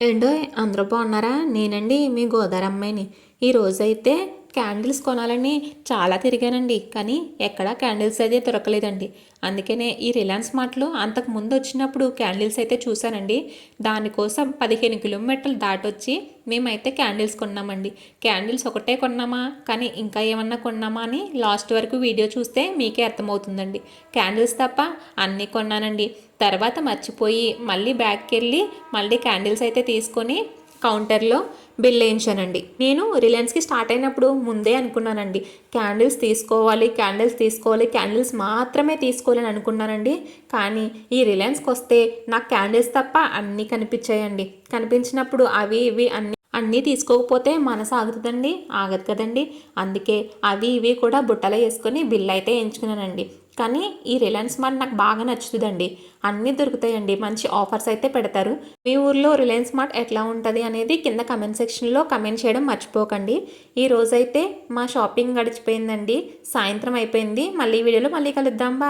ఏండోయ్ అందరూ బాగున్నారా? నేనండి మీ గోదావరి అమ్మాయిని. ఈరోజైతే క్యాండిల్స్ కొనాలని చాలా తిరిగానండి. కానీ ఎక్కడా క్యాండిల్స్ అయితే దొరకలేదండి. అందుకనే ఈ రిలయన్స్ మార్ట్లో అంతకు ముందు వచ్చినప్పుడు క్యాండిల్స్ అయితే చూశానండి. దానికోసం 15 కిలోమీటర్లు దాటొచ్చి మేమైతే క్యాండిల్స్ కొన్నామండి. క్యాండిల్స్ ఒకటే కొన్నామా కానీ ఇంకా ఏమన్నా కొన్నామా అని లాస్ట్ వరకు వీడియో చూస్తే మీకే అర్థమవుతుందండి. క్యాండిల్స్ తప్ప అన్నీ కొన్నానండి. తర్వాత మర్చిపోయి మళ్ళీ బ్యాక్కి వెళ్ళి మళ్ళీ క్యాండిల్స్ అయితే తీసుకొని కౌంటర్లో బిల్ వేయించానండి. నేను రిలయన్స్కి స్టార్ట్ అయినప్పుడు ముందే అనుకున్నానండి, క్యాండిల్స్ తీసుకోవాలి, క్యాండిల్స్ తీసుకోవాలి, క్యాండిల్స్ మాత్రమే తీసుకోవాలని అనుకున్నానండి. కానీ ఈ రిలయన్స్కి వస్తే నాకు క్యాండిల్స్ తప్ప అన్నీ కనిపించాయండి. కనిపించినప్పుడు అవి ఇవి అన్నీ తీసుకోకపోతే మనసు ఆగుతుందండి, ఆగదు కదండి. అందుకే అవి ఇవి కూడా బుట్టలో వేసుకొని బిల్ అయితే వేయించుకున్నానండి. కానీ ఈ రిలయన్స్ మార్ట్ నాకు బాగా నచ్చుతుందండి. అన్నీ దొరుకుతాయండి, మంచి ఆఫర్స్ అయితే పెడతారు. మీ ఊర్లో రిలయన్స్ మార్ట్ ఎట్లా ఉంటుంది అనేది కింద కమెంట్ సెక్షన్లో కమెంట్ చేయడం మర్చిపోకండి. ఈ రోజైతే మా షాపింగ్ గడిచిపోయిందండి, సాయంత్రం అయిపోయింది. మళ్ళీ వీడియోలో మళ్ళీ కలుద్దాం. బాయ్.